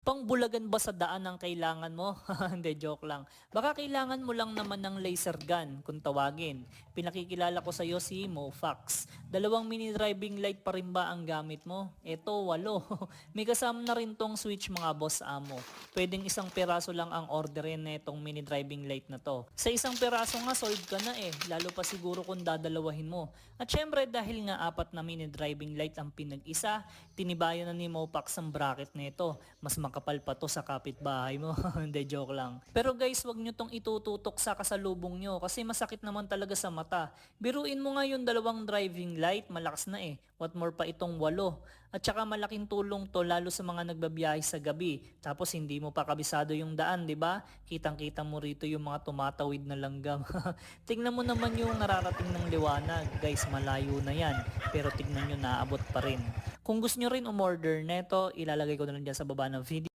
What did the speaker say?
Pangbulagan ba sa daan ang kailangan mo? Hindi, joke lang. Baka kailangan mo lang naman ng laser gun kung tawagin. Pinakikilala ko sa iyo si Mofax. 2 mini driving light pa rin ba ang gamit mo? Eto, 8. May kasama na rin tong switch mga boss amo. Pwedeng isang piraso lang ang orderin na itong mini driving light na to. Sa isang piraso nga sold ka na eh. Lalo pa siguro kung dadalawahin mo. At syempre dahil nga 4 na mini driving light ang pinag-isa, tinibayan na ni Mofax ang bracket na ito. Mas makapal pa to sa kapitbahay mo. Hindi, joke lang. Pero guys, wag nyo tong itututok sa kasalubong nyo kasi masakit naman talaga sa mata. Biruin mo nga yung 2 driving light, malakas na eh. What more pa itong 8. At saka malaking tulong to lalo sa mga nagbabiyahe sa gabi. Tapos hindi mo pa kabisado yung daan, 'di ba? Kitang-kita mo rito yung mga tumatawid na langgam. Tingnan mo naman yung nararating ng liwanag. Guys, malayo na yan. Pero tignan nyo, naabot pa rin. Kung gusto nyo rin umorder neto, ilalagay ko na lang dyan sa baba ng video.